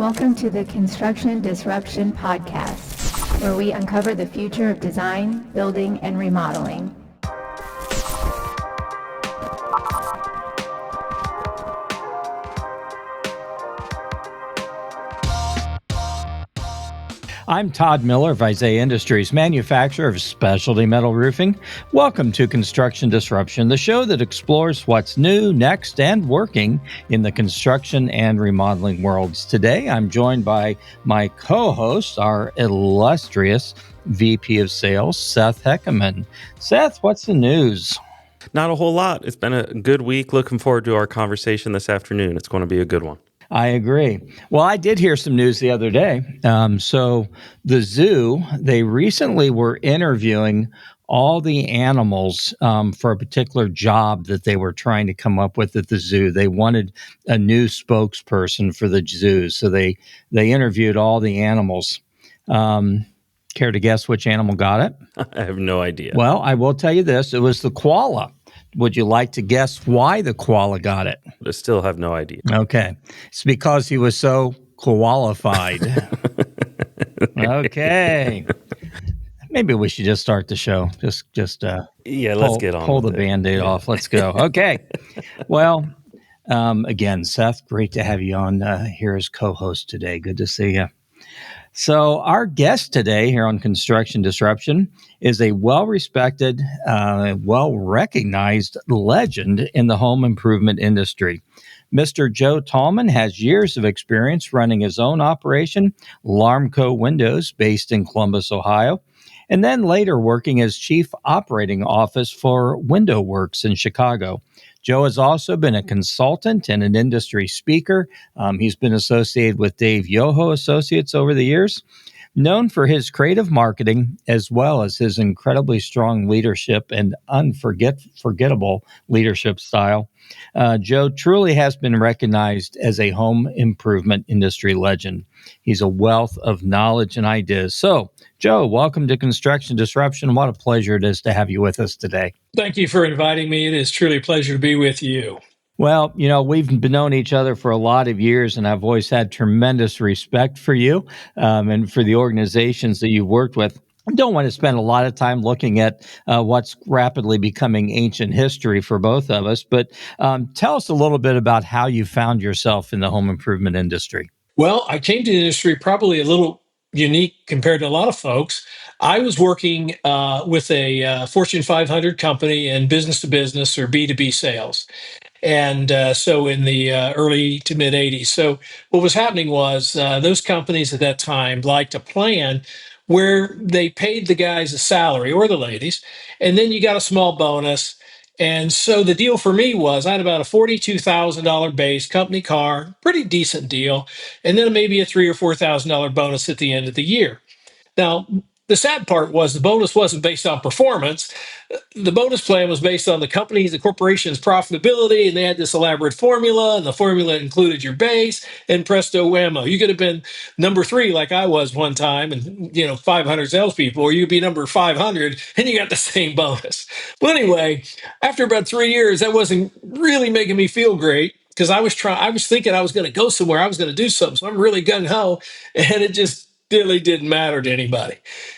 Welcome to the Construction Disruption Podcast, where we uncover the future of design, building, and remodeling. I'm Todd Miller of Isaiah Industries, manufacturer of specialty metal roofing. Welcome to Construction Disruption, the show that explores what's new, next, and working in the construction and remodeling worlds. Today, I'm joined by my co-host, our illustrious VP of Sales, Seth Heckman. Seth, what's the news? Not a whole lot. It's been a good week. Looking forward to our conversation this afternoon. It's going to be a good one. I agree. Well, I did hear some news the other day. So the zoo, they recently were interviewing all the animals for a particular job that they were trying to come up with at the zoo. They wanted a new spokesperson for the zoo. So they interviewed all the animals. Care to guess which animal got it? I have no idea. Well, I will tell you this. It was the koala. Would you like to guess why the koala got it? I still have no idea. Okay. It's because he was so qualified. Okay. Maybe we should just start the show. Just let's get on. Pull the Band-Aid off. Let's go. Okay. Well, again, Seth, great to have you on here as co-host today. Good to see you. So our guest today here on Construction Disruption is a well-respected, well-recognized legend in the home improvement industry. Mr. Joe Talmon has years of experience running his own operation, Larmco Windows, based in Columbus, Ohio, and then later working as Chief Operating Office for Window Works in Chicago. Joe has also been a consultant and an industry speaker. He's been associated with Dave Yoho Associates over the years, known for his creative marketing as well as his incredibly strong leadership and unforgettable leadership style. Joe truly has been recognized as a home improvement industry legend. He's a wealth of knowledge and ideas. So, Joe, welcome to Construction Disruption. What a pleasure it is to have you with us today. Thank you for inviting me. It is truly a pleasure to be with you. Well, we've known each other for a lot of years, and I've always had tremendous respect for you and for the organizations that you've worked with. I don't want to spend a lot of time looking at what's rapidly becoming ancient history for both of us, but tell us a little bit about how you found yourself in the home improvement industry. Well, I came to the industry probably a little unique compared to a lot of folks. I was working with a Fortune 500 company in business to business or B2B sales. And so in the early to mid 80s. So what was happening was those companies at that time liked a plan where they paid the guys a salary or the ladies, and then you got a small bonus. And so the deal for me was I had about a $42,000 base company car, pretty decent deal, and then maybe a $3,000 or $4,000 bonus at the end of the year. Now, the sad part was the bonus wasn't based on performance. The bonus plan was based on the corporation's profitability, and they had this elaborate formula, and the formula included your base, and presto whammo. You could have been number 3 like I was one time, and 500 salespeople, or you'd be number 500, and you got the same bonus. Well, anyway, after about 3 years, that wasn't really making me feel great because I was thinking I was going to go somewhere, I was going to do something, so I'm really gung-ho, and it just really didn't matter to anybody.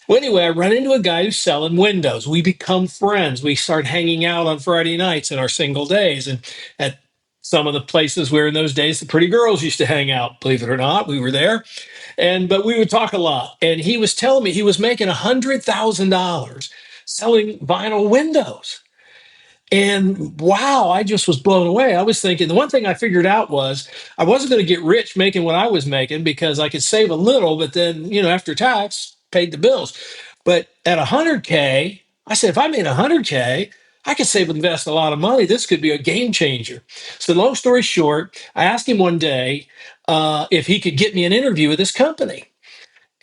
Well, anyway, I run into a guy who's selling windows. We become friends. We start hanging out on Friday nights in our single days. And at some of the places where in those days the pretty girls used to hang out, believe it or not, we were there. But we would talk a lot. And he was telling me he was making $100,000 selling vinyl windows. And wow, I just was blown away. I was thinking the one thing I figured out was I wasn't going to get rich making what I was making because I could save a little, but then, after tax, paid the bills. But at 100K, I said, if I made 100K, I could save and invest a lot of money. This could be a game changer. So long story short, I asked him one day if he could get me an interview with this company.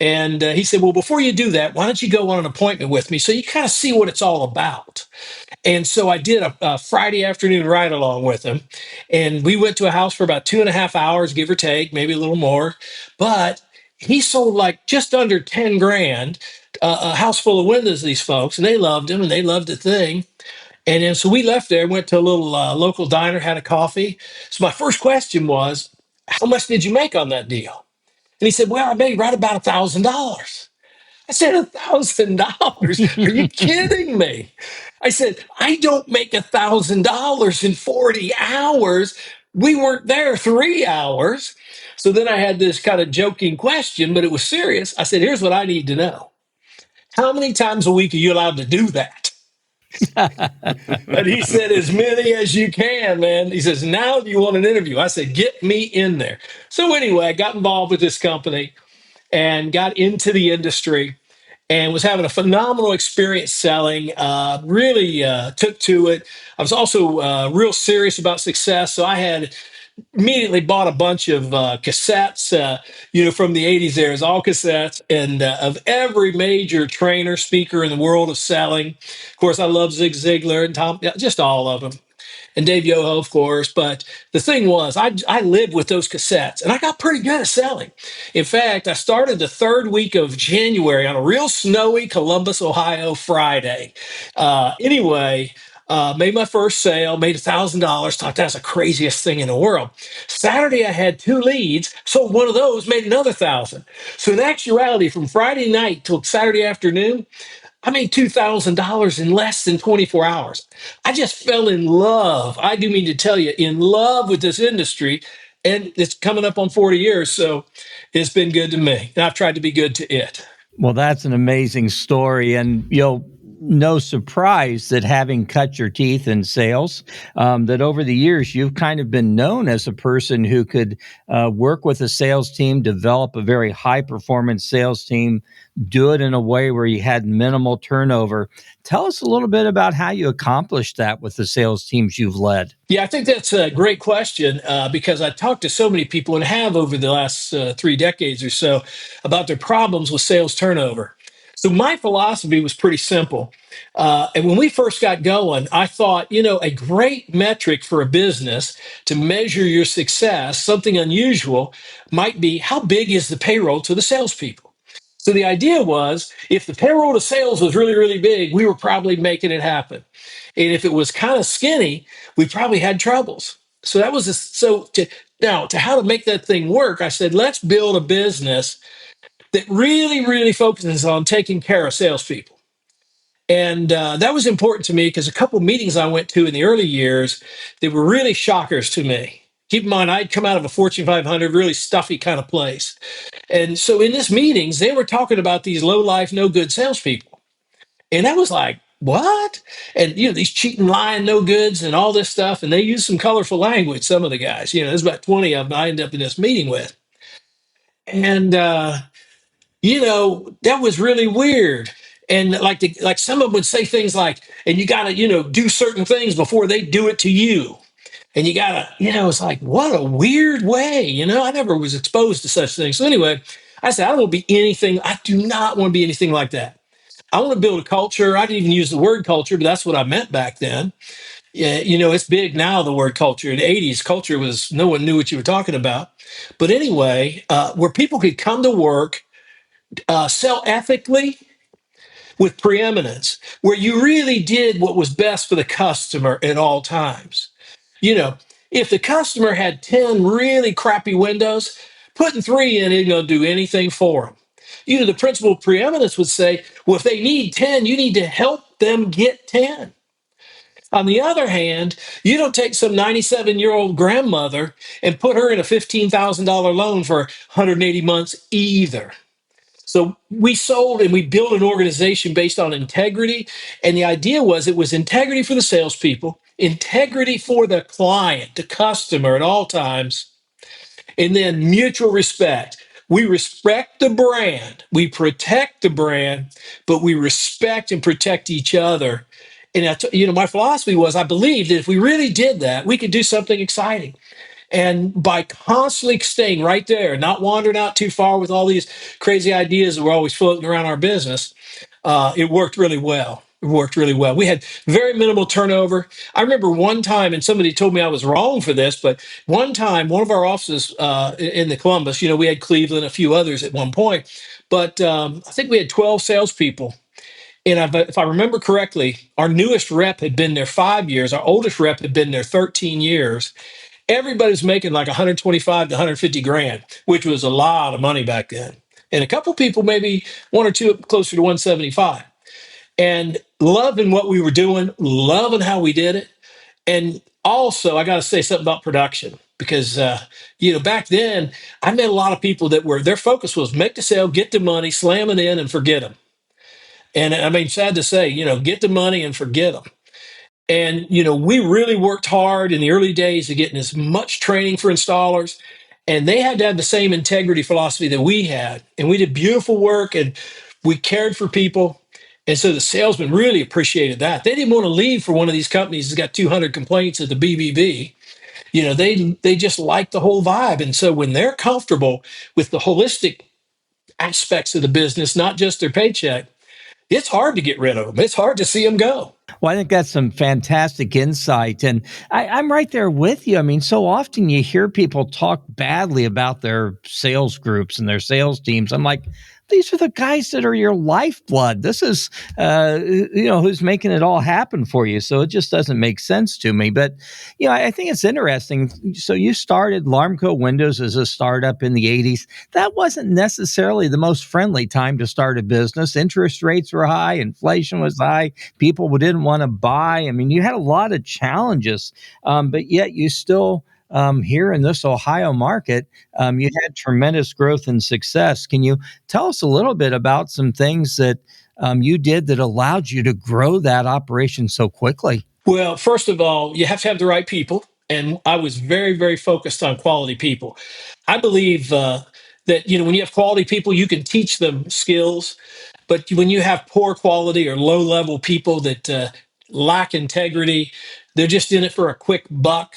And he said, well, before you do that, why don't you go on an appointment with me so you kind of see what it's all about? And so I did a Friday afternoon ride along with him. And we went to a house for about 2.5 hours, give or take, maybe a little more. But he sold like just under 10 grand, a house full of windows, these folks, and they loved him and they loved the thing. And then so we left there, went to a little local diner, had a coffee. So my first question was, how much did you make on that deal? And he said, well, I made right about $1,000. I said, $1,000? Are you kidding me? I said, I don't make $1,000 in 40 hours. We weren't there 3 hours. So then I had this kind of joking question, but it was serious. I said, here's what I need to know. How many times a week are you allowed to do that? And he said, as many as you can, man. He says, now do you want an interview? I said, get me in there. So anyway, I got involved with this company and got into the industry and was having a phenomenal experience selling. Really took to it. I was also real serious about success. So I had immediately bought a bunch of cassettes, from the 80s. There's all cassettes and of every major trainer, speaker in the world of selling. Of course, I love Zig Ziglar and Tom, yeah, just all of them and Dave Yoho, of course. But the thing was, I lived with those cassettes and I got pretty good at selling. In fact, I started the third week of January on a real snowy Columbus, Ohio Friday. Made my first sale, made $1,000. Thought that's the craziest thing in the world. Saturday, I had 2 leads, sold one of those, made another 1,000. So in actuality, from Friday night till Saturday afternoon, I made $2,000 in less than 24 hours. I just fell in love. I do mean to tell you, in love with this industry. And it's coming up on 40 years. So it's been good to me. And I've tried to be good to it. Well, that's an amazing story. And, no surprise that having cut your teeth in sales, that over the years, you've kind of been known as a person who could work with a sales team, develop a very high performance sales team, do it in a way where you had minimal turnover. Tell us a little bit about how you accomplished that with the sales teams you've led. Yeah, I think that's a great question because I talked to so many people and have over the last 3 decades or so about their problems with sales turnover. So my philosophy was pretty simple. And when we first got going, I thought, a great metric for a business to measure your success, something unusual, might be how big is the payroll to the salespeople. So the idea was if the payroll to sales was really, really big, we were probably making it happen. And if it was kind of skinny, we probably had troubles. So that was to how to make that thing work. I said, let's build a business that really, really focuses on taking care of salespeople. And that was important to me because a couple of meetings I went to in the early years, they were really shockers to me. Keep in mind, I'd come out of a Fortune 500, really stuffy kind of place. And so in these meetings, they were talking about these low life, no good salespeople. And I was like, what? And, these cheating, lying, no goods and all this stuff. And they used some colorful language, some of the guys. There's about 20 of them I ended up in this meeting with. And, that was really weird. And like some of them would say things like, and you got to, do certain things before they do it to you. And you got to, it's like, what a weird way. I never was exposed to such things. So anyway, I said, I don't want to be anything. I do not want to be anything like that. I want to build a culture. I didn't even use the word culture, but that's what I meant back then. Yeah, it's big now, the word culture. In the 80s, culture was no one knew what you were talking about. But anyway, where people could come to work, sell ethically with preeminence, where you really did what was best for the customer at all times. If the customer had 10 really crappy windows, putting 3 in isn't going to do anything for them. The principle of preeminence would say, well, if they need 10, you need to help them get 10. On the other hand, you don't take some 97-year-old grandmother and put her in a $15,000 loan for 180 months either. So we sold and we built an organization based on integrity. And the idea was it was integrity for the salespeople, integrity for the client, the customer at all times, and then mutual respect. We respect the brand, we protect the brand, but we respect and protect each other. And my philosophy was I believed that if we really did that, we could do something exciting. And by constantly staying right there, not wandering out too far with all these crazy ideas that were always floating around our business, it worked really well. It worked really well. We had very minimal turnover. I remember one time, and somebody told me I was wrong for this, but one time, one of our offices in the Columbus, we had Cleveland, a few others at one point, but I think we had 12 salespeople. And if I remember correctly, our newest rep had been there 5 years. Our oldest rep had been there 13 years. everybody's making like 125 to 150 grand, which was a lot of money back then. And a couple people, maybe one or two closer to 175. And loving what we were doing, loving how we did it. And also, I got to say something about production because, back then I met a lot of people that were, their focus was make the sale, get the money, slam it in and forget them. And I mean, sad to say, get the money and forget them. And, we really worked hard in the early days of getting as much training for installers. And they had to have the same integrity philosophy that we had. And we did beautiful work and we cared for people. And so the salesmen really appreciated that. They didn't want to leave for one of these companies that's got 200 complaints at the BBB. They just like the whole vibe. And so when they're comfortable with the holistic aspects of the business, not just their paycheck, it's hard to get rid of them. It's hard to see them go. Well, I think that's some fantastic insight. And I'm right there with you. I mean, so often you hear people talk badly about their sales groups and their sales teams. I'm like, these are the guys that are your lifeblood. This is, who's making it all happen for you. So it just doesn't make sense to me. But, I think it's interesting. So you started Larmco Windows as a startup in the 80s. That wasn't necessarily the most friendly time to start a business. Interest rates were high. Inflation was high. People didn't want to buy. I mean, you had a lot of challenges, but yet you still, here in this Ohio market, you had tremendous growth and success. Can you tell us a little bit about some things that you did that allowed you to grow that operation so quickly? Well, first of all, you have to have the right people. And I was very, very focused on quality people. I believe that, when you have quality people, you can teach them skills. But when you have poor quality or low level people that lack integrity, they're just in it for a quick buck,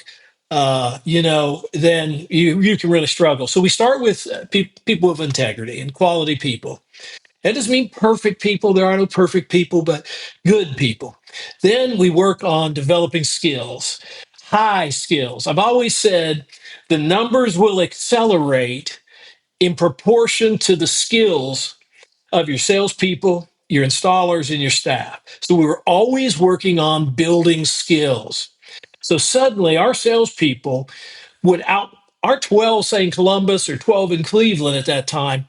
then you can really struggle. So we start with people of integrity and quality people. That doesn't mean perfect people. There are no perfect people, but good people. Then we work on developing skills, high skills. I've always said the numbers will accelerate in proportion to the skills of your salespeople, your installers, and your staff. So we were always working on building skills. So suddenly our salespeople would our 12, say in Columbus or 12 in Cleveland at that time,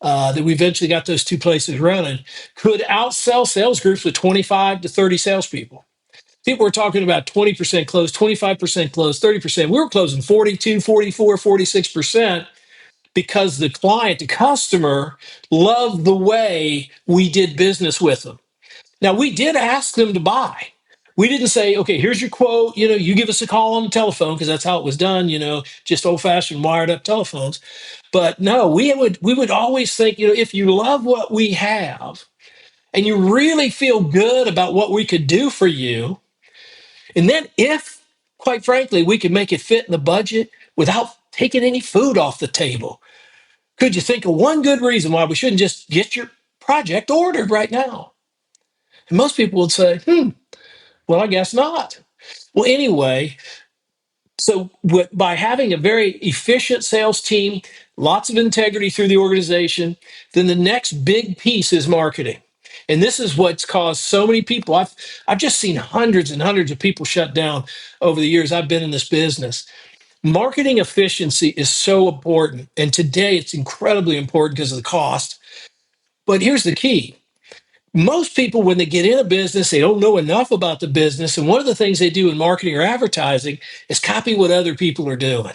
that we eventually got those two places running, could outsell sales groups with 25 to 30 salespeople. People were talking about 20% close, 25% close, 30%. We were closing 42, 44, 46% because the client, the customer, loved the way we did business with them. Now, we did ask them to buy. We didn't say, okay, here's your quote, you give us a call on the telephone, because that's how it was done, just old-fashioned wired up telephones. But no, we would always think, if you love what we have and you really feel good about what we could do for you, and then if, quite frankly, we could make it fit in the budget without taking any food off the table, could you think of one good reason why we shouldn't just get your project ordered right now? And most people would say, well, I guess not. Well, anyway, so by having a very efficient sales team, lots of integrity through the organization, then the next big piece is marketing. And this is what's caused so many people. I've just seen hundreds and hundreds of people shut down over the years I've been in this business. Marketing efficiency is so important. And today it's incredibly important because of the cost. But here's the key. Most people, when they get in a business, they don't know enough about the business. And one of the things they do in marketing or advertising is copy what other people are doing,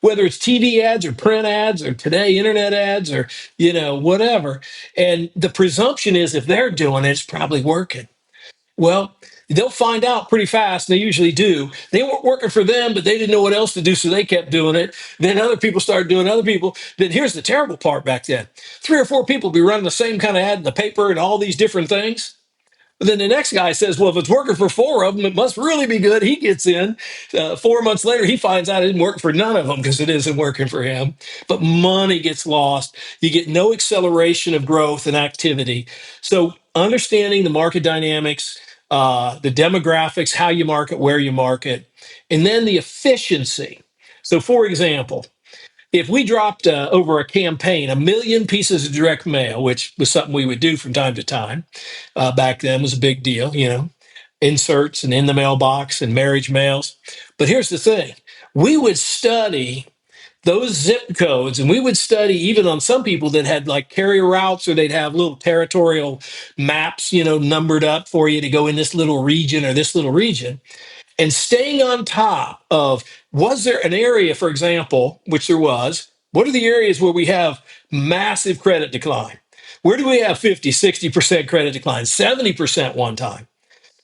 whether it's TV ads or print ads or today internet ads or, whatever. And the presumption is if they're doing it, it's probably working. Well, they'll find out pretty fast, and they usually do. They weren't working for them, but they didn't know what else to do, so they kept doing it. Then other people started doing other people. Then here's the terrible part back then. 3 or 4 people be running the same kind of ad in the paper and all these different things. But then the next guy says, well, if it's working for 4 of them, it must really be good. He gets in. 4 months later, he finds out it didn't work for none of them because it isn't working for him. But money gets lost. You get no acceleration of growth and activity. So understanding the market dynamics, the demographics, how you market, where you market, and then the efficiency. So for example, if we dropped over a campaign 1 million pieces of direct mail, which was something we would do from time to time, back then was a big deal, inserts and in the mailbox and marriage mails. But here's the thing. we would study those zip codes, and we would study even on some people that had like carrier routes, or they'd have little territorial maps, numbered up for you to go in this little region or this little region, and staying on top of, was there an area, for example, which there was, what are the areas where we have massive credit decline? Where do we have 50, 60% credit decline, 70% one time?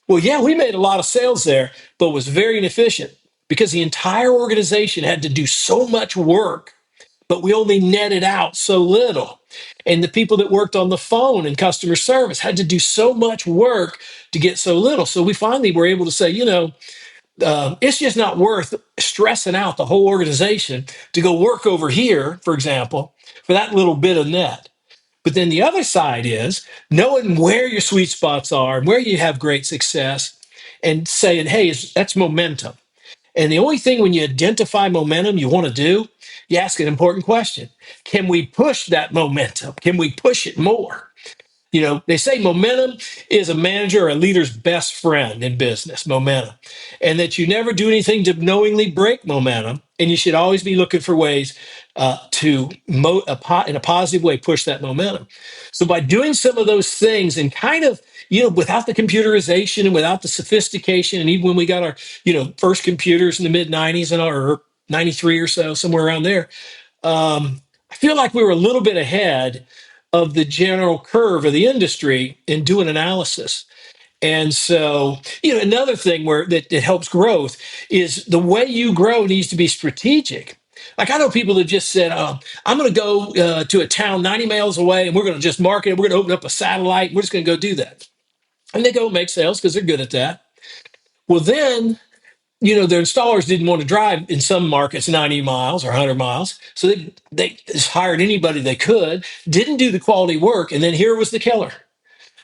Well, yeah, we made a lot of sales there, but was very inefficient because the entire organization had to do so much work, but we only netted out so little. And the people that worked on the phone and customer service had to do so much work to get so little. So we finally were able to say, it's just not worth stressing out the whole organization to go work over here, for example, for that little bit of net. But then the other side is knowing where your sweet spots are and where you have great success and saying, hey, that's momentum. And the only thing when you identify momentum you want to do, you ask an important question. Can we push that momentum? Can we push it more? They say momentum is a manager or a leader's best friend in business, momentum, and that you never do anything to knowingly break momentum. And you should always be looking for ways in a positive way, push that momentum. So by doing some of those things and kind of, without the computerization and without the sophistication, and even when we got our, first computers in the mid 90s and or 93 or so, somewhere around there, I feel like we were a little bit ahead of the general curve of the industry in doing analysis. And so, another thing that helps growth is the way you grow needs to be strategic. Like I know people that just said, I'm going to go to a town 90 miles away and we're going to just market it. We're going to open up a satellite. We're just going to go do that. And they go make sales because they're good at that. Well, then their installers didn't want to drive in some markets 90 miles or 100 miles. So they just hired anybody they could, didn't do the quality work. And then here was the killer.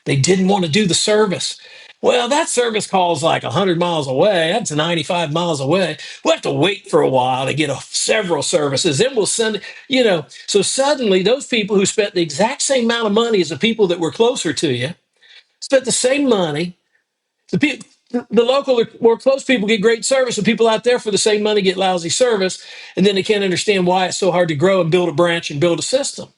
They didn't want to do the service. Well, that service call is like 100 miles away. That's 95 miles away. We'll have to wait for a while to get several services. Then we'll send, So suddenly those people who spent the exact same amount of money as the people that were closer to you spent the same money. The local or more close people get great service, and people out there for the same money get lousy service, and then they can't understand why it's so hard to grow and build a branch and build a system.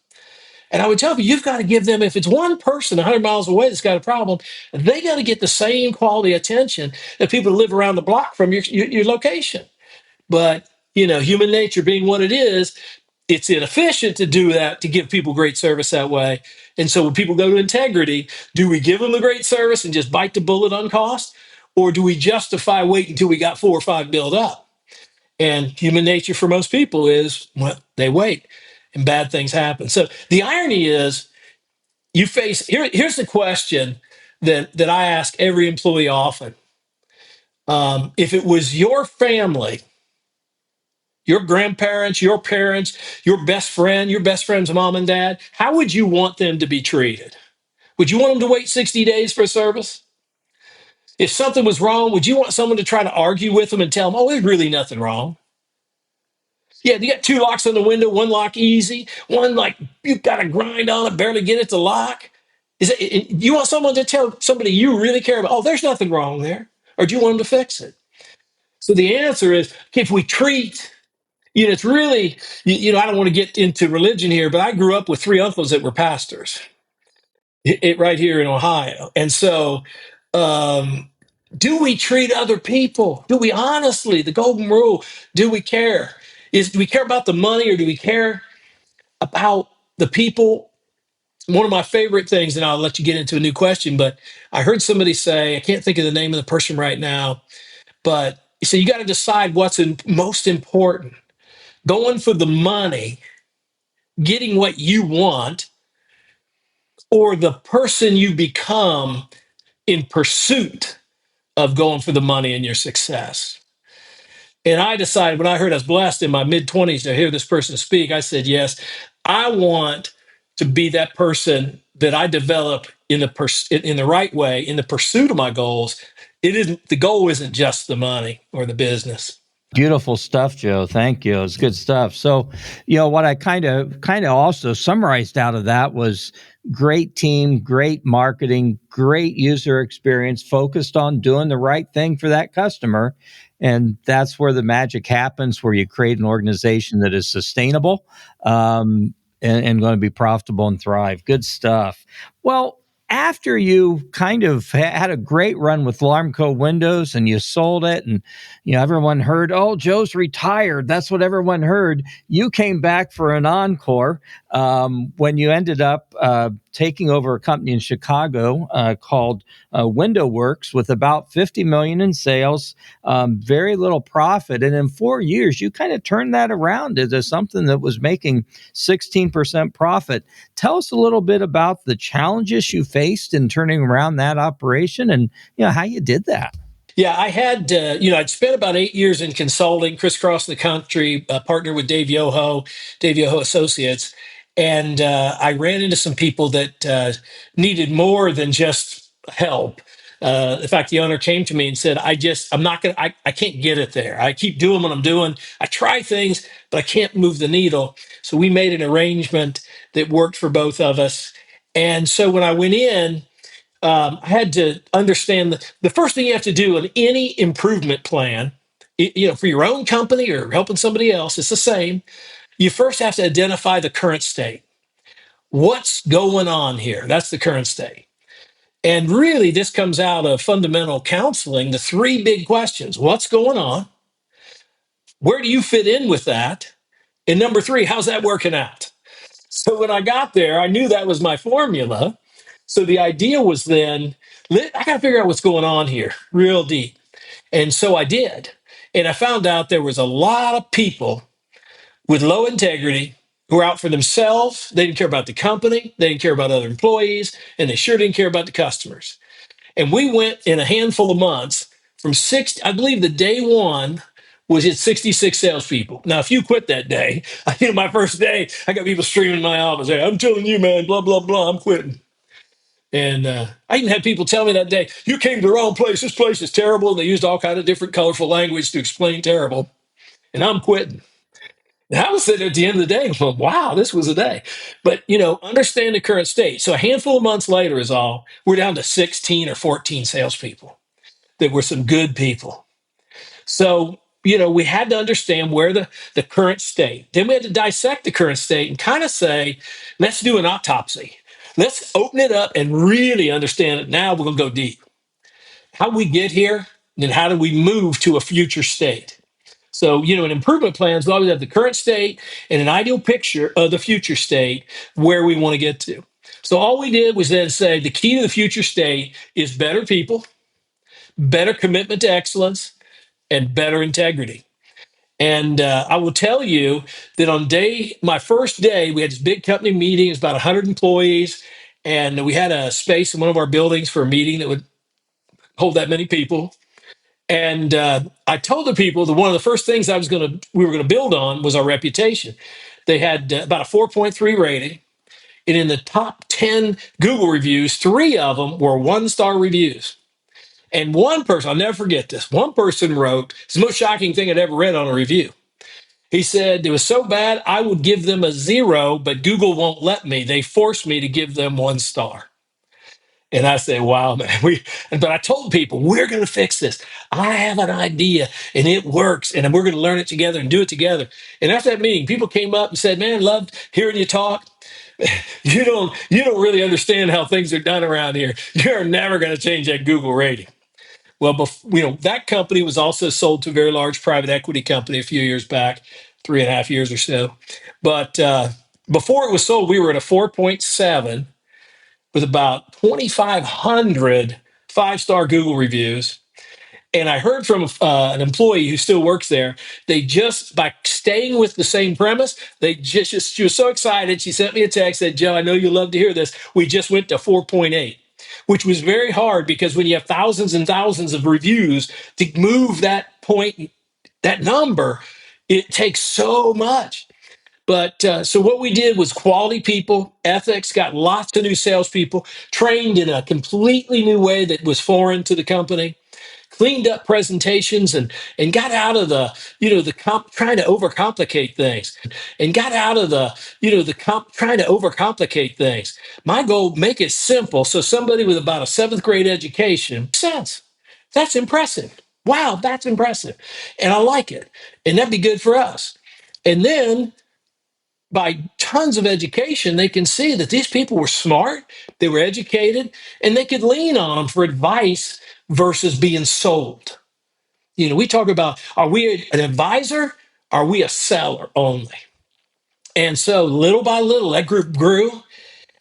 And I would tell you, you've got to give them, if it's one person 100 miles away that's got a problem, they got to get the same quality attention that people who live around the block from your location. But, human nature being what it is, it's inefficient to do that, to give people great service that way. And so when people go to integrity, do we give them the great service and just bite the bullet on cost? Or do we justify waiting until we got 4 or 5 built up? And human nature for most people is, well, they wait and bad things happen. So the irony is here's the question that I ask every employee often. If it was your family, your grandparents, your parents, your best friend's mom and dad, how would you want them to be treated? Would you want them to wait 60 days for a service? If something was wrong, would you want someone to try to argue with them and tell them, oh, there's really nothing wrong? Yeah, you got 2 locks on the window, one lock easy, one like you've got to grind on it, barely get it to lock. You want someone to tell somebody you really care about, oh, there's nothing wrong there? Or do you want them to fix it? So the answer is, if we treat, it's really, I don't want to get into religion here, but I grew up with 3 uncles that were pastors right here in Ohio. And so, do we treat other people? Do we honestly, the golden rule, do we care? Do we care about the money, or do we care about the people? One of my favorite things, and I'll let you get into a new question, but I heard somebody say, I can't think of the name of the person right now, but so you got to decide what's most important. Going for the money, getting what you want, or the person you become in pursuit of going for the money and your success. And I decided, when I heard I was blessed in my mid-20s to hear this person speak, I said, yes, I want to be that person that I develop in the right way, in the pursuit of my goals. The goal isn't just the money or the business. Beautiful stuff, Joe. Thank you. It's good stuff. So, what I kind of also summarized out of that was great team, great marketing, great user experience, focused on doing the right thing for that customer. And that's where the magic happens, where you create an organization that is sustainable, and going to be profitable and thrive. Good stuff. Well, after you kind of had a great run with Larmco Windows and you sold it, and everyone heard, oh, Joe's retired. That's what everyone heard. You came back for an encore when you ended up taking over a company in Chicago called Window Works, with about $50 million in sales, very little profit, and in 4 years you kind of turned that around into something that was making 16% profit. Tell us a little bit about the challenges you faced in turning around that operation, and how you did that. Yeah, I had, I'd spent about 8 years in consulting, crisscrossing the country, partnered with Dave Yoho Associates. And I ran into some people that needed more than just help. In fact, the owner came to me and said, I'm not going to, I can't get it there. I keep doing what I'm doing. I try things, but I can't move the needle. So we made an arrangement that worked for both of us. And so when I went in, I had to understand the first thing you have to do in any improvement plan, for your own company or helping somebody else, it's the same. You first have to identify the current state. What's going on here? That's the current state. And really, this comes out of fundamental counseling, the three big questions. What's going on? Where do you fit in with that? And number three, how's that working out? So when I got there, I knew that was my formula. So the idea was then, I got to figure out what's going on here real deep. And so I did. And I found out there was a lot of people with low integrity who were out for themselves. They didn't care about the company. They didn't care about other employees. And they sure didn't care about the customers. And we went in a handful of months from I believe the day one was at 66 salespeople. Now, if you quit that day, my first day, I got people streaming in my office. Hey, I'm telling you, man, blah, blah, blah, I'm quitting. And I even had people tell me that day, you came to the wrong place. This place is terrible. And they used all kind of different colorful language to explain terrible. And I'm quitting. And I was sitting at the end of the day, well, wow, this was a day. But, understand the current state. So a handful of months later is all, we're down to 16 or 14 salespeople that were some good people. So, we had to understand where the current state. Then we had to dissect the current state and kind of say, let's do an autopsy. Let's open it up and really understand it. Now we're going to go deep. How we get here, and how do we move to a future state? So, in improvement plans, we always have the current state and an ideal picture of the future state where we want to get to. So all we did was then say the key to the future state is better people, better commitment to excellence, and better integrity. And I will tell you that on my first day, we had this big company meeting. It was about 100 employees. And we had a space in one of our buildings for a meeting that would hold that many people. And I told the people that one of the first things we were going to build on was our reputation. They had about a 4.3 rating. And in the top 10 Google reviews, 3 of them were 1-star reviews. And one person, I'll never forget this, one person wrote, it's the most shocking thing I'd ever read on a review. He said, it was so bad, I would give them a 0, but Google won't let me. They forced me to give them 1 star. And I said, wow, man. But I told people, we're going to fix this. I have an idea and it works. And we're going to learn it together and do it together. And after that meeting, people came up and said, man, loved hearing you talk. You don't really understand how things are done around here. You're never going to change that Google rating. Well, that company was also sold to a very large private equity company a few years back, 3.5 years or so. But before it was sold, we were at a 4.7 with about 2,500 5-star Google reviews. And I heard from an employee who still works there. They just, by staying with the same premise, she was so excited. She sent me a text, said, Joe, I know you love to hear this. We just went to 4.8, which was very hard because when you have thousands and thousands of reviews to move that point, that number, it takes so much. But so what we did was quality people, ethics, got lots of new salespeople, trained in a completely new way that was foreign to the company, cleaned up presentations and got out of trying to overcomplicate things and got out of trying to overcomplicate things. My goal, make it simple so somebody with about a 7th grade education makes sense. That's impressive. Wow, that's impressive. And I like it. And that'd be good for us. And then by tons of education, they can see that these people were smart, they were educated, and they could lean on them for advice versus being sold. We talk about, are we an advisor? Are we a seller only? And so little by little, that group grew.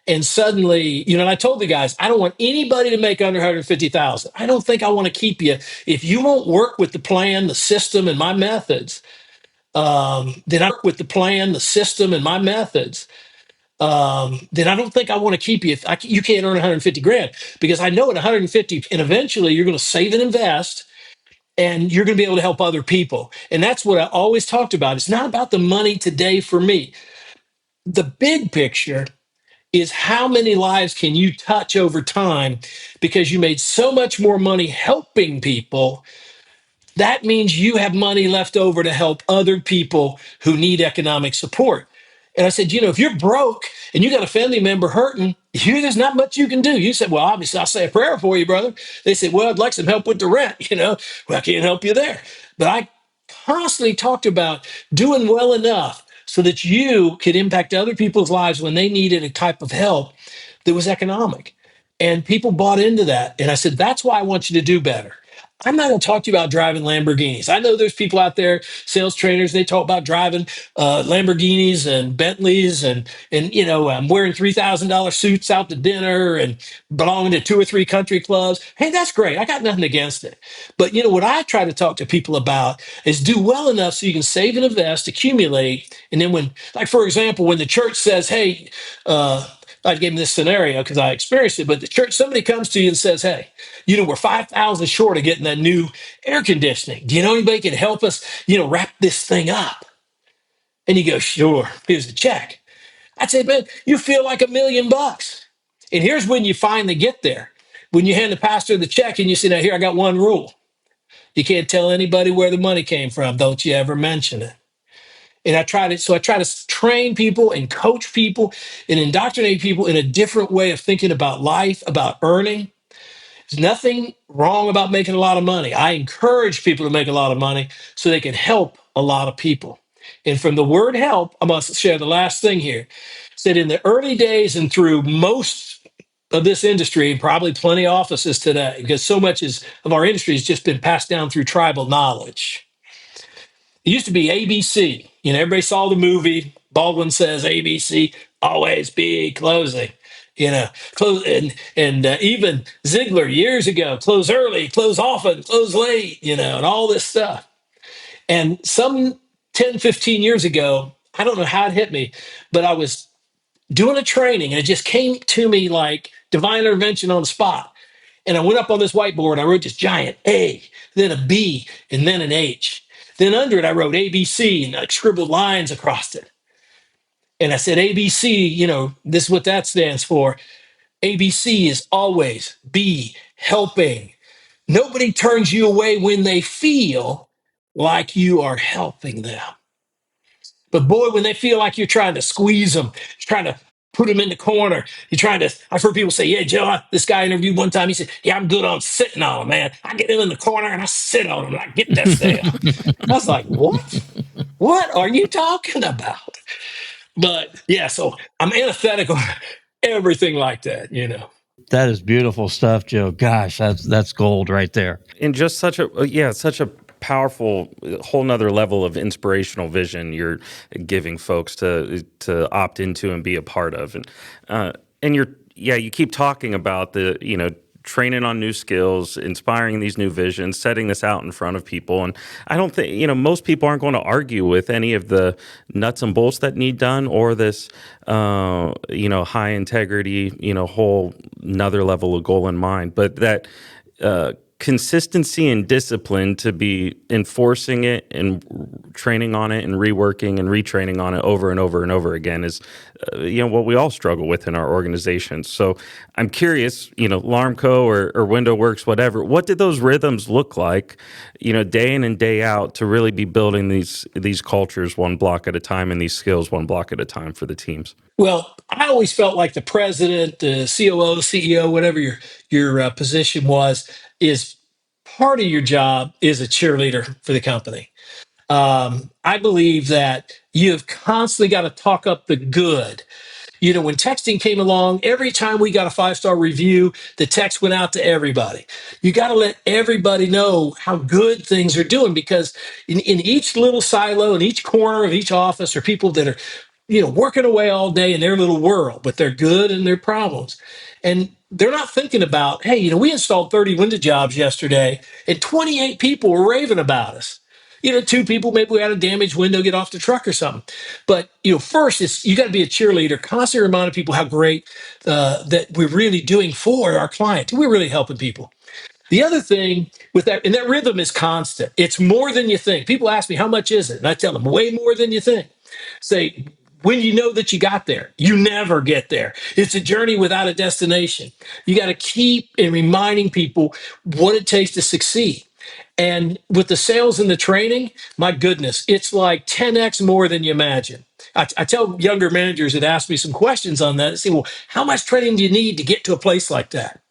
And suddenly, and I told the guys, I don't want anybody to make under 150,000. I don't think I want to keep you. If you won't work with the plan, the system, and my methods, then I don't think I want to keep you. If you can't earn 150 grand, because I know at 150, and eventually you're going to save and invest, and you're going to be able to help other people. And that's what I always talked about. It's not about the money today for me. The big picture is how many lives can you touch over time because you made so much more money helping people. That means you have money left over to help other people who need economic support. And I said, if you're broke and you got a family member hurting, there's not much you can do. You said, well, obviously, I'll say a prayer for you, brother. They said, well, I'd like some help with the rent. Well, I can't help you there. But I constantly talked about doing well enough so that you could impact other people's lives when they needed a type of help that was economic. And people bought into that. And I said, that's why I want you to do better. I'm not going to talk to you about driving Lamborghinis. I know there's people out there, sales trainers, they talk about driving Lamborghinis and Bentleys and I'm wearing $3,000 suits out to dinner and belonging to 2 or 3 country clubs. Hey, that's great. I got nothing against it. But what I try to talk to people about is do well enough so you can save and invest, accumulate. And then for example, when the church says, hey, I gave them this scenario because I experienced it, but the church, somebody comes to you and says, hey, we're 5,000 short of getting that new air conditioning. Do you know anybody can help us, wrap this thing up? And you go, sure, here's the check. I'd say, man, you feel like $1 million. And here's when you finally get there. When you hand the pastor the check and you say, now here, I got one rule. You can't tell anybody where the money came from. Don't you ever mention it. And I try to train people and coach people and indoctrinate people in a different way of thinking about life, about earning. There's nothing wrong about making a lot of money. I encourage people to make a lot of money so they can help a lot of people. And from the word help, I must share the last thing here. Said in the early days and through most of this industry, and probably plenty of offices today, because so much of our industry has just been passed down through tribal knowledge. It used to be ABC. Everybody saw the movie. Baldwin says ABC, always be closing. Close and even Ziegler years ago, close early, close often, close late, and all this stuff. And some 10, 15 years ago, I don't know how it hit me, but I was doing a training and it just came to me like divine intervention on the spot. And I went up on this whiteboard, I wrote this giant A, then a B, and then an H. Then under it, I wrote ABC and I scribbled lines across it. And I said, ABC, this is what that stands for. ABC is always be helping. Nobody turns you away when they feel like you are helping them. But boy, when they feel like you're trying to squeeze them, trying to put them in the corner, I've heard people say, yeah, Joe, this guy interviewed one time. He said, yeah, I'm good on sitting on them, man. I get them in the corner and I sit on them and I get that sale. I was like, what? What are you talking about? But yeah, so I'm antithetical, everything like that. That is beautiful stuff, Joe. Gosh, that's gold right there. And just such a powerful whole nother level of inspirational vision you're giving folks to opt into and be a part of. And you keep talking about the training on new skills, inspiring these new visions, setting this out in front of people. And I don't think, most people aren't going to argue with any of the nuts and bolts that need done or this, high integrity, whole another level of goal in mind. But that consistency and discipline to be enforcing it and training on it and reworking and retraining on it over and over and over again is, what we all struggle with in our organizations. So I'm curious, Larmco or Window Works, whatever, what did those rhythms look like, day in and day out to really be building these cultures one block at a time and these skills one block at a time for the teams? Well, I always felt like the president, the COO, CEO, whatever your position was, is part of your job is a cheerleader for the company. I believe that you've constantly got to talk up the good. When texting came along, every time we got a 5-star review, the text went out to everybody. You got to let everybody know how good things are doing, because in each little silo, in each corner of each office, are people that are, working away all day in their little world with their good and their problems. And they're not thinking about, hey, we installed 30 window jobs yesterday and 28 people were raving about us. 2 people, maybe we had a damaged window, get off the truck or something. But, first, you got to be a cheerleader, constantly reminding people how great that we're really doing for our client. We're really helping people. The other thing with that, and that rhythm is constant. It's more than you think. People ask me, how much is it? And I tell them, way more than you think. Say, when you know that you got there, you never get there. It's a journey without a destination. You got to keep and reminding people what it takes to succeed. And with the sales and the training, my goodness, it's like 10x more than you imagine. I tell younger managers that ask me some questions on that, and say, well, how much training do you need to get to a place like that?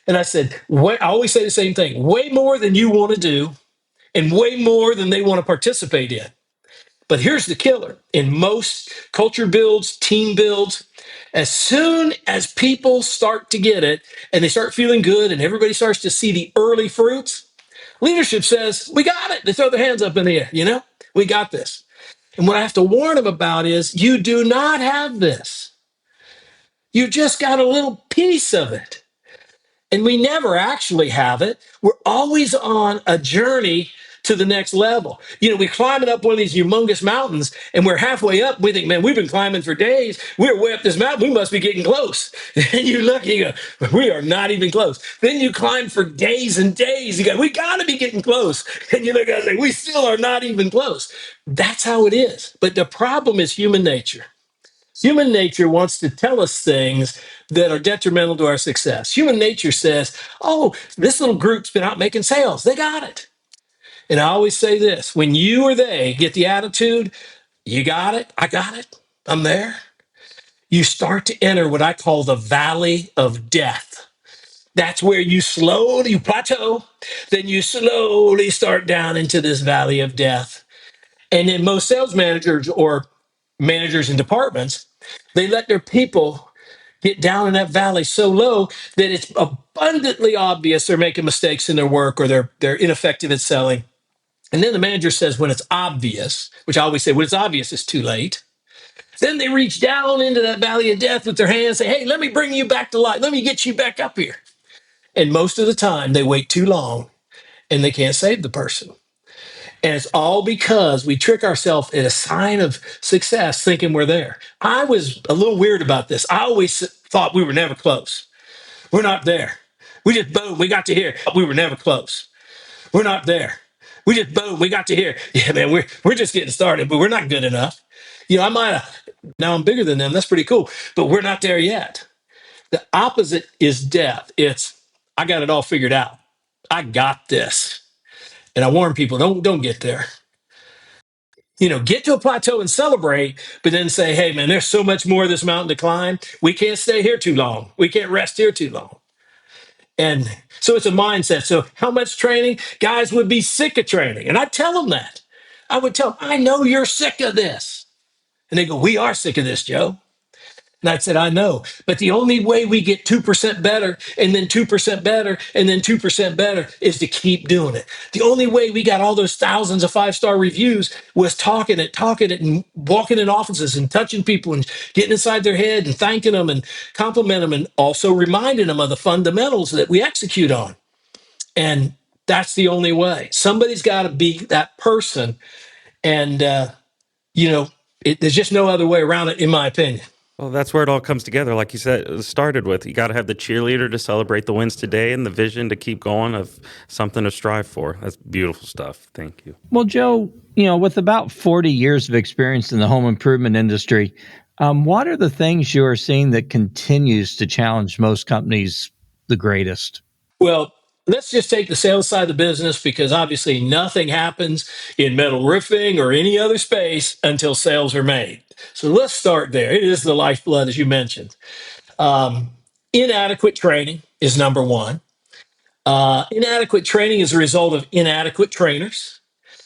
And I said, I always say the same thing: way more than you want to do and way more than they want to participate in. But here's the killer: in most culture builds, team builds, as soon as people start to get it and they start feeling good and everybody starts to see the early fruits, leadership says, we got it. They throw their hands up in the air, we got this. And what I have to warn them about is, you do not have this. You just got a little piece of it. And we never actually have it. We're always on a journey to the next level. We're climbing up one of these humongous mountains, and we're halfway up. We think, man, we've been climbing for days. We're way up this mountain. We must be getting close. And you look, you go, we are not even close. Then you climb for days and days. You go, we got to be getting close. And you look and say, we still are not even close. That's how it is. But the problem is human nature. Human nature wants to tell us things that are detrimental to our success. Human nature says, oh, this little group's been out making sales. They got it. And I always say this: when you or they get the attitude, you got it, I got it, I'm there, you start to enter what I call the valley of death. That's where you plateau, then you slowly start down into this valley of death. And then most sales managers or managers in departments, they let their people get down in that valley so low that it's abundantly obvious they're making mistakes in their work, or they're ineffective at selling. And then the manager says, when it's obvious, which I always say, when it's obvious, it's too late. Then they reach down into that valley of death with their hands and say, hey, let me bring you back to life. Let me get you back up here. And most of the time, they wait too long and they can't save the person. And it's all because we trick ourselves in a sign of success thinking we're there. I was a little weird about this. I always thought we were never close. We're not there. We just, boom, we got to here. We were never close. We're not there. We just, boom, we got to here. Yeah, man, we're just getting started, but we're not good enough. I might have, now I'm bigger than them. That's pretty cool, but we're not there yet. The opposite is death. It's, I got it all figured out. I got this. And I warn people, don't get there. Get to a plateau and celebrate, but then say, hey, man, there's so much more of this mountain to climb. We can't stay here too long. We can't rest here too long. And so it's a mindset. So how much training? Guys would be sick of training. And I tell them that. I would tell them, I know you're sick of this. And they go, we are sick of this, Joe. And I said, I know. But the only way we get 2% better, and then 2% better, and then 2% better, is to keep doing it. The only way we got all those thousands of 5-star reviews was talking it, and walking in offices and touching people and getting inside their head and thanking them and complimenting them, and also reminding them of the fundamentals that we execute on. And that's the only way. Somebody's got to be that person. And, there's just no other way around it, in my opinion. Well, that's where it all comes together. Like you said, it started with, you got to have the cheerleader to celebrate the wins today and the vision to keep going, of something to strive for. That's beautiful stuff. Thank you. Well, Joe, with about 40 years of experience in the home improvement industry, what are the things you are seeing that continues to challenge most companies the greatest? Well, let's just take the sales side of the business, because obviously nothing happens in metal roofing or any other space until sales are made. So let's start there. It is the lifeblood, as you mentioned. Inadequate training is number one. Inadequate training is a result of inadequate trainers.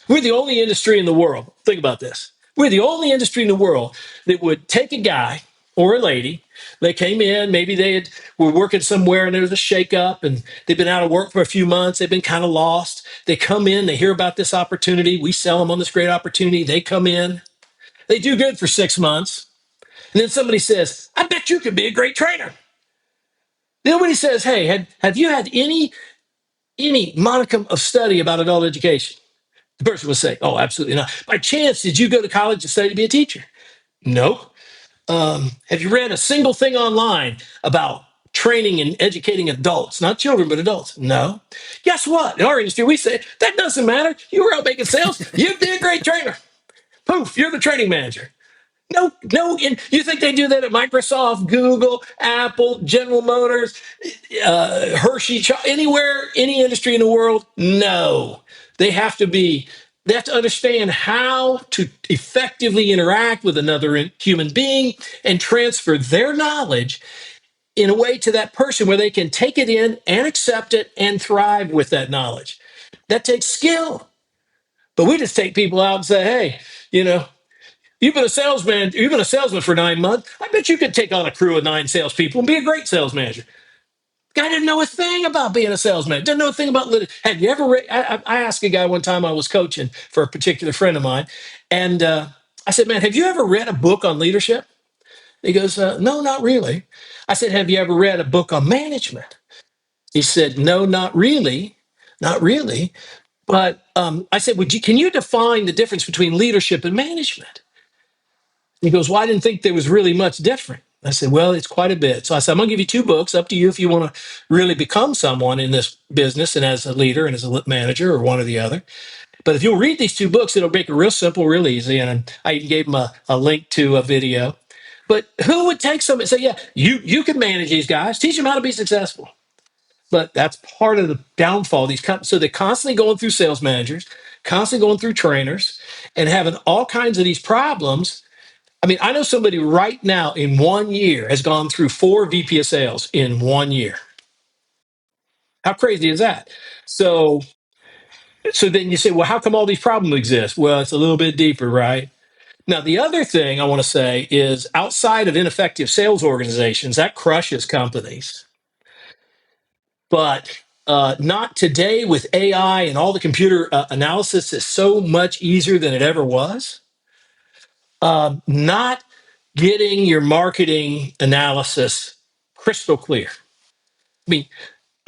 We're the only industry in the world. Think about this. We're the only industry in the world that would take a guy or a lady. They came in, maybe were working somewhere and there was a shakeup and they've been out of work for a few months. They've been kind of lost. They come in, they hear about this opportunity. We sell them on this great opportunity. They come in, they do good for 6 months. And then somebody says, I bet you could be a great trainer. Then nobody says, hey, have you had any modicum of study about adult education? The person would say, oh, absolutely not. By chance, did you go to college to study to be a teacher? No. Have you read a single thing online about training and educating adults, not children, but adults? No. Guess what? In our industry, we say, that doesn't matter. You were out making sales. You'd be a great trainer. Poof, you're the training manager. No. And you think they do that at Microsoft, Google, Apple, General Motors, Hershey, anywhere, any industry in the world? No. They have to be. They have to understand how to effectively interact with another human being and transfer their knowledge in a way to that person where they can take it in and accept it and thrive with that knowledge. That takes skill. But we just take people out and say, hey, you've been a salesman. You've been a salesman for 9 months. I bet you could take on a crew of 9 salespeople and be a great sales manager. Guy didn't know a thing about being a salesman. Didn't know a thing about lit. Have you ever read? I asked a guy one time I was coaching for a particular friend of mine, and I said, "Man, have you ever read a book on leadership?" He goes, "No, not really." I said, "Have you ever read a book on management?" He said, "No, not really, not really." But I said, Can you define the difference between leadership and management?" He goes, "Well, I didn't think there was really much different." I said, "Well, it's quite a bit." So I said, "I'm going to give you 2 books. Up to you if you want to really become someone in this business and as a leader and as a manager or one or the other. But if you'll read these 2 books, it'll make it real simple, real easy." And I even gave him a link to a video. But who would take something and say, "Yeah, you can manage these guys, teach them how to be successful"? But that's part of the downfall of these companies. So they're constantly going through sales managers, constantly going through trainers, and having all kinds of these problems. I mean, I know somebody right now in 1 year has gone through 4 VP of sales in 1 year. How crazy is that? So, so then you say, well, how come all these problems exist? Well, it's a little bit deeper, right? Now, the other thing I want to say is outside of ineffective sales organizations, that crushes companies. But not today with AI and all the computer analysis is so much easier than it ever was. Not getting your marketing analysis crystal clear. I mean,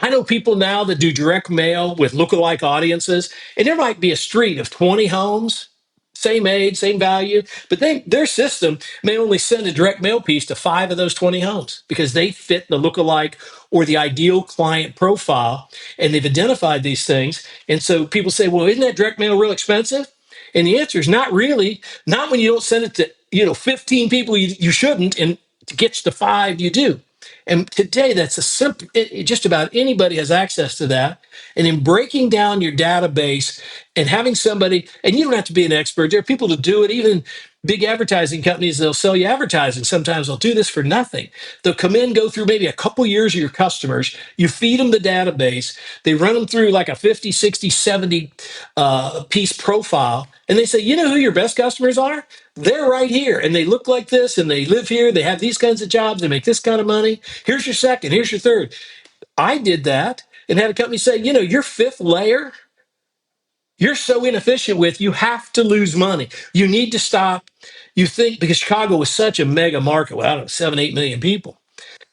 I know people now that do direct mail with lookalike audiences, and there might be a street of 20 homes, same age, same value, but their system may only send a direct mail piece to 5 of those 20 homes because they fit the lookalike or the ideal client profile, and they've identified these things. And so people say, well, isn't that direct mail real expensive? And the answer is not really, not when you don't send it to 15 people you shouldn't, and to get to 5 you do. And today, that's a simple, just about anybody has access to that. And in breaking down your database and having somebody, and you don't have to be an expert, there are people to do it, even big advertising companies, they'll sell you advertising. Sometimes they'll do this for nothing. They'll come in, go through maybe a couple years of your customers, you feed them the database, they run them through like a 50, 60, 70 piece profile, and they say, you know who your best customers are? They're right here, and they look like this, and they live here, they have these kinds of jobs, they make this kind of money. Here's your second, here's your third. I did that and had a company say, your 5th layer, you're so inefficient with, you have to lose money. You need to stop. You think, because Chicago was such a mega market, well, I don't know, 7, 8 million people.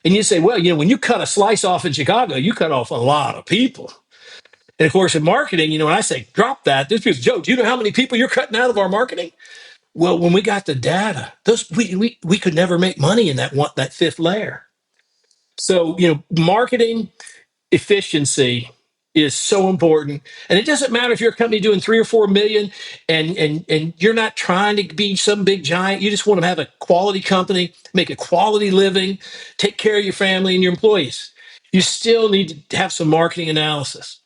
And you say, well, when you cut a slice off in Chicago, you cut off a lot of people. And of course, in marketing, when I say drop that, this is Joe, do you know how many people you're cutting out of our marketing? Well, when we got the data, we could never make money in that 5th layer. So, marketing efficiency is so important. And it doesn't matter if you're a company doing 3 or 4 million and you're not trying to be some big giant. You just want to have a quality company, make a quality living, take care of your family and your employees. You still need to have some marketing analysis.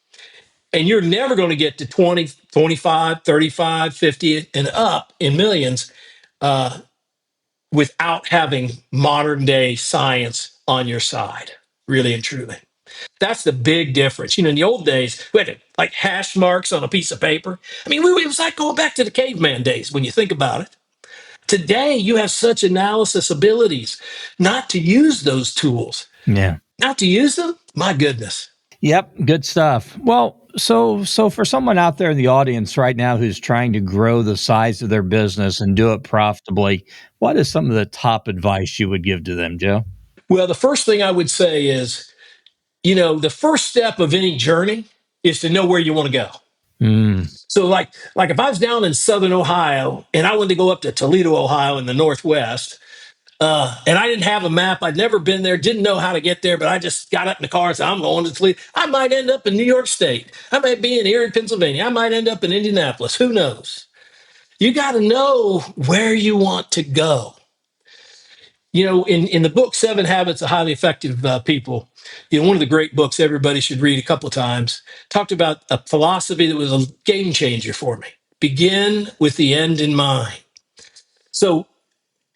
And you're never going to get to 20, 25, 35, 50 and up in millions without having modern day science on your side, really and truly. That's the big difference. In the old days, we had like hash marks on a piece of paper. I mean, it was like going back to the caveman days when you think about it. Today, you have such analysis abilities not to use those tools. Yeah. Not to use them? My goodness. Yep, good stuff. Well, so for someone out there in the audience right now who's trying to grow the size of their business and do it profitably, what is some of the top advice you would give to them, Joe? Well, the first thing I would say is, the first step of any journey is to know where you want to go. So like if I was down in Southern Ohio and I wanted to go up to Toledo, Ohio in the Northwest, and I didn't have a map. I'd never been there, didn't know how to get there, but I just got up in the car and said, I'm going to Toledo. I might end up in New York State. I might be in Erie, Pennsylvania. I might end up in Indianapolis. Who knows? You got to know where you want to go. In the book, Seven Habits of Highly Effective People, one of the great books everybody should read a couple of times, talked about a philosophy that was a game changer for me. Begin with the end in mind. So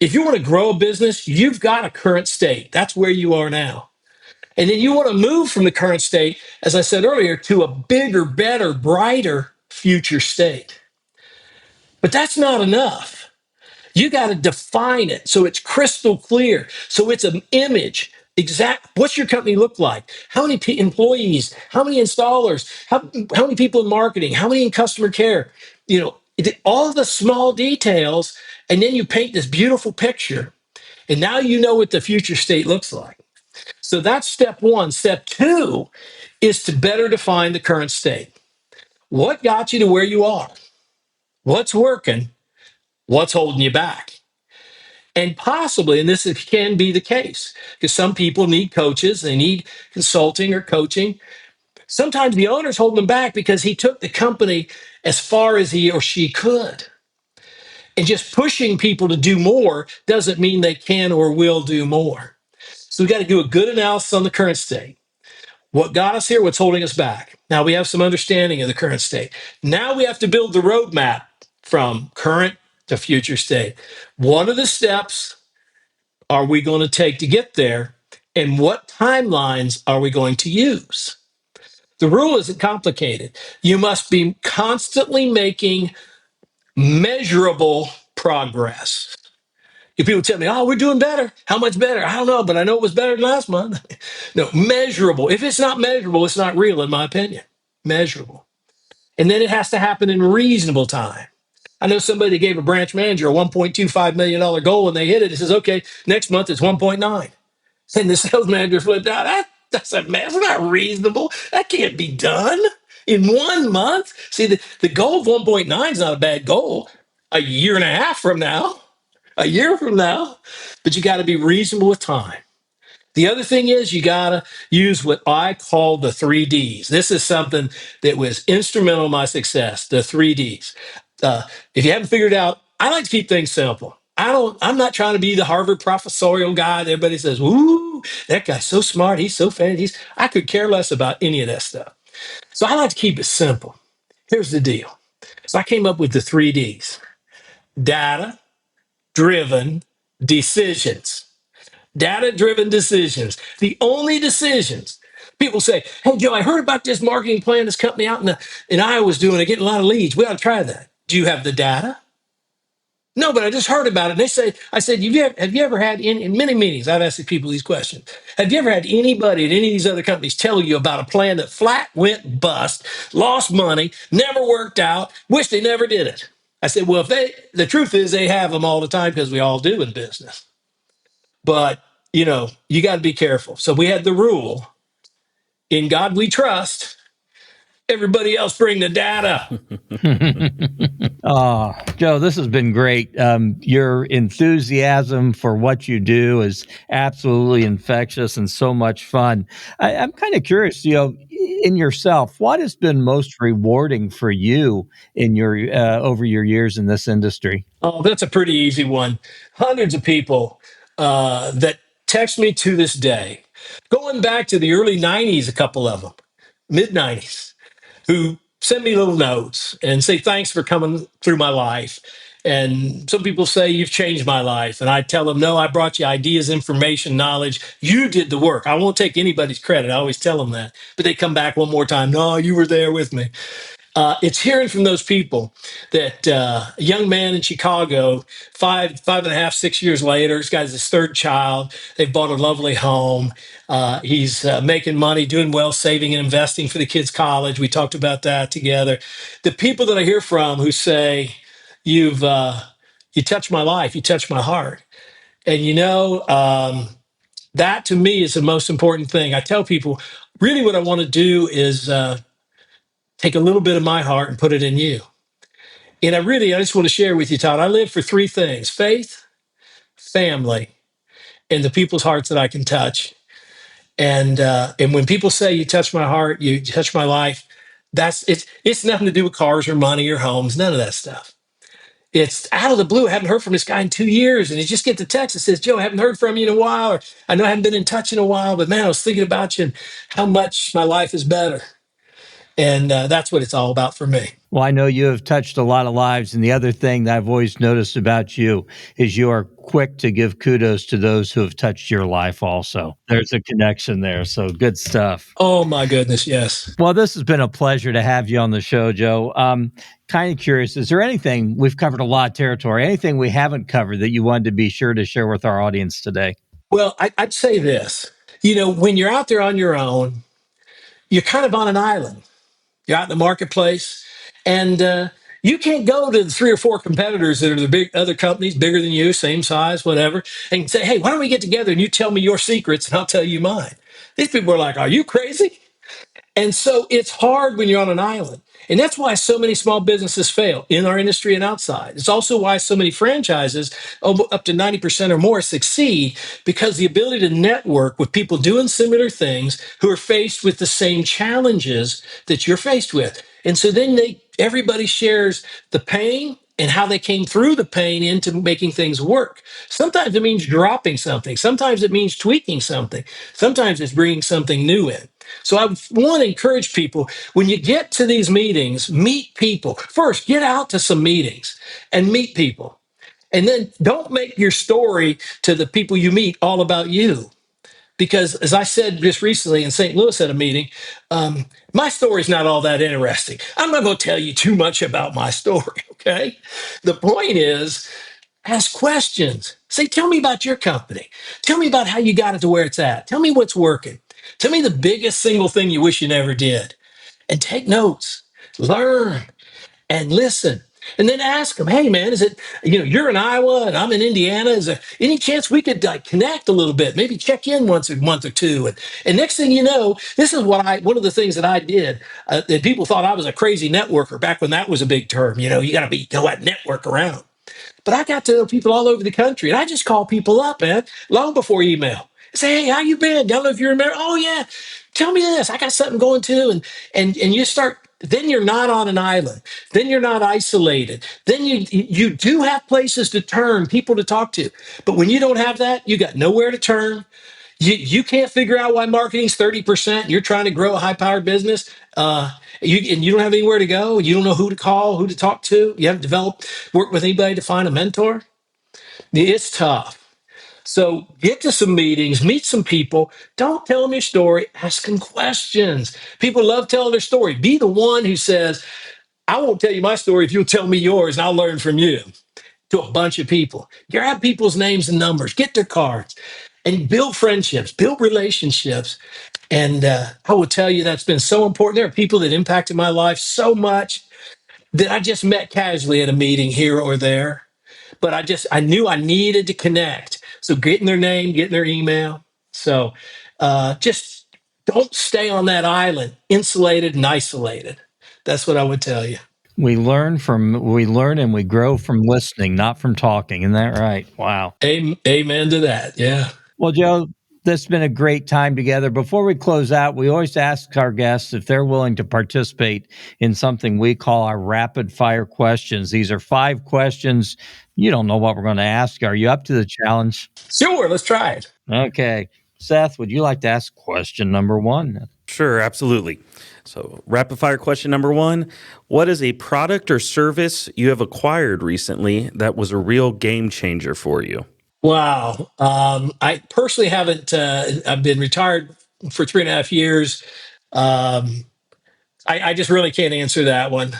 if you want to grow a business, you've got a current state. That's where you are now. And then you want to move from the current state, as I said earlier, to a bigger, better, brighter future state. But that's not enough. You got to define it so it's crystal clear. So it's an image. Exact. What's your company look like? How many employees? How many installers? How many people in marketing? How many in customer care? All the small details. And then you paint this beautiful picture. And now you know what the future state looks like. So that's step one. Step two is to better define the current state. What got you to where you are? What's working? What's holding you back? And possibly, and this can be the case, because some people need coaches, they need consulting or coaching. Sometimes the owner's holding them back because he took the company as far as he or she could. And just pushing people to do more doesn't mean they can or will do more. So we got to do a good analysis on the current state. What got us here? What's holding us back? Now we have some understanding of the current state. Now we have to build the roadmap from current to future state. What are the steps are we going to take to get there? And what timelines are we going to use? The rule isn't complicated. You must be constantly making measurable progress. If people tell me, oh, we're doing better. How much better? I don't know, but I know it was better than last month. No, measurable. If it's not measurable, it's not real, in my opinion. Measurable. And then it has to happen in reasonable time. I know somebody that gave a branch manager a $1.25 million goal and they hit it. It says, okay, next month it's 1.9. And the sales manager flipped out. That's not reasonable. That can't be done in 1 month. See, the goal of 1.9 is not a bad goal. A year and a half from now, a year from now, but you got to be reasonable with time. The other thing is you got to use what I call the 3Ds. This is something that was instrumental in my success, the 3Ds. If you haven't figured it out, I like to keep things simple. I'm not trying to be the Harvard professorial guy that everybody says, ooh, that guy's so smart. He's so fancy. I could care less about any of that stuff. So I like to keep it simple. Here's the deal. So I came up with the 3Ds: data driven decisions. Data driven decisions. The only decisions. People say, hey, Joe, I heard about this marketing plan this company out in Iowa was doing. They're getting a lot of leads. We ought to try that. Do you have the data? No, but I just heard about it. I said, have you ever had in many meetings, I've asked people these questions. Have you ever had anybody at any of these other companies tell you about a plan that flat went bust, lost money, never worked out, wish they never did it? I said, well, the truth is they have them all the time because we all do in business. But, you got to be careful. So we had the rule, in God we trust, everybody else bring the data. Oh, Joe, this has been great. Your enthusiasm for what you do is absolutely infectious and so much fun. I'm kind of curious, in yourself, what has been most rewarding for you in your over your years in this industry? Oh, that's a pretty easy one. Hundreds of people that text me to this day, going back to the early 90s, a couple of them, mid 90s, who send me little notes and say, thanks for coming through my life. And some people say, you've changed my life. And I tell them, no, I brought you ideas, information, knowledge. You did the work. I won't take anybody's credit. I always tell them that. But they come back one more time. No, you were there with me. It's hearing from those people that a young man in Chicago, five and a half, 6 years later, he's got his third child. They've bought a lovely home. He's making money, doing well, saving and investing for the kids' college. We talked about that together. The people that I hear from who say, you touched my life, you touched my heart. And that to me is the most important thing. I tell people, really what I want to do is take a little bit of my heart and put it in you. And I just want to share with you, Todd, I live for three things: faith, family, and the people's hearts that I can touch. And when people say you touch my heart, you touch my life, it's nothing to do with cars or money or homes, none of that stuff. It's out of the blue. I haven't heard from this guy in 2 years. And he just gets a text that says, Joe, I haven't heard from you in a while. Or I know I haven't been in touch in a while, but man, I was thinking about you and how much my life is better. And that's what it's all about for me. Well, I know you have touched a lot of lives. And the other thing that I've always noticed about you is you are quick to give kudos to those who have touched your life also. There's a connection there. So good stuff. Oh, my goodness. Yes. Well, this has been a pleasure to have you on the show, Joe. Kind of curious, is there anything, we've covered a lot of territory, anything we haven't covered that you wanted to be sure to share with our audience today? Well, I'd say this. When you're out there on your own, you're kind of on an island. You're out in the marketplace, and you can't go to the three or four competitors that are the big other companies, bigger than you, same size, whatever, and say, hey, why don't we get together and you tell me your secrets and I'll tell you mine. These people are like, are you crazy? And so it's hard when you're on an island. And that's why so many small businesses fail in our industry and outside. It's also why so many franchises, up to 90% or more, succeed, because the ability to network with people doing similar things who are faced with the same challenges that you're faced with. And so then everybody shares the pain and how they came through the pain into making things work. Sometimes it means dropping something. Sometimes it means tweaking something. Sometimes it's bringing something new in. So I want to encourage people, when you get to these meetings, meet people. First, get out to some meetings and meet people. And then don't make your story to the people you meet all about you. Because as I said just recently in St. Louis at a meeting, my story's not all that interesting. I'm not going to tell you too much about my story, okay? The point is, ask questions. Say, tell me about your company. Tell me about how you got it to where it's at. Tell me what's working. Tell me the biggest single thing you wish you never did. And take notes, learn, and listen. And then ask them, hey, man, is it, you're in Iowa and I'm in Indiana. Is there any chance we could connect a little bit? Maybe check in once a month or two. And next thing you know, this is one of the things that I did that people thought I was a crazy networker back when that was a big term. You got to go out and network around. But I got to know people all over the country, and I just call people up, man, long before email. I say, hey, how you been? Don't know if you remember. Oh yeah, tell me this. I got something going too, and you start. Then you're not on an island. Then you're not isolated. Then you do have places to turn, people to talk to. But when you don't have that, you got nowhere to turn. You can't figure out why marketing's 30%. You're trying to grow a high-powered business. You don't have anywhere to go. You don't know who to call, who to talk to. You haven't worked with anybody to find a mentor. It's tough. So get to some meetings, meet some people. Don't tell them your story. Ask them questions. People love telling their story. Be the one who says, I won't tell you my story if you'll tell me yours, and I'll learn from you. To a bunch of people. Grab people's names and numbers, get their cards, and build friendships, build relationships. And I will tell you that's been so important. There are people that impacted my life so much that I just met casually at a meeting here or there. But I knew I needed to connect. So getting their name, getting their email. So just don't stay on that island, insulated and isolated. That's what I would tell you. We learn and we grow from listening, not from talking. Isn't that right? Wow. Amen to that. Yeah. Well, Joe, this has been a great time together. Before we close out, we always ask our guests if they're willing to participate in something we call our rapid fire questions. These are 5 questions. You don't know what we're going to ask. Are you up to the challenge? Sure. Let's try it. Okay. Seth, would you like to ask question number 1? Sure, absolutely. So, rapid fire question number one: what is a product or service you have acquired recently that was a real game changer for you? Wow. I personally haven't, I've been retired for 3.5 years. Um, I just really can't answer that one.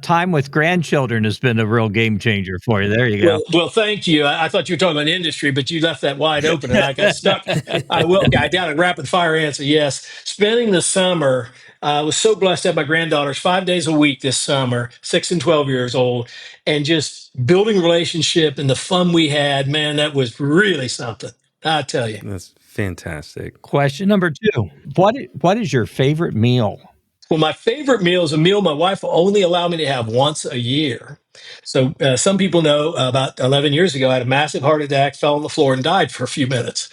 Time with grandchildren has been a real game changer for you. There you go. Well, thank you. I thought you were talking about industry, but you left that wide open and I got stuck. I got a rapid fire answer. Yes. Spending the summer, I was so blessed to have my granddaughters 5 days a week this summer, 6 and 12 years old, and just building relationship and the fun we had, man, that was really something. I tell you. That's fantastic. Question number two. What is your favorite meal? Well, my favorite meal is a meal my wife will only allow me to have once a year. So, some people know about 11 years ago, I had a massive heart attack, fell on the floor, and died for a few minutes.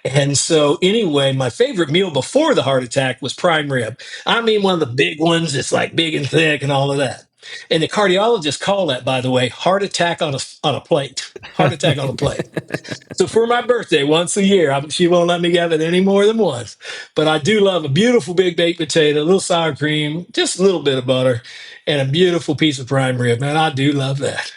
And so, anyway, my favorite meal before the heart attack was prime rib. I mean, one of the big ones. It's like big and thick and all of that. And the cardiologists call that, by the way, heart attack on a plate. Heart attack on a plate. So for my birthday, once a year, she won't let me have it any more than once. But I do love a beautiful big baked potato, a little sour cream, just a little bit of butter, and a beautiful piece of prime rib. Man, I do love that.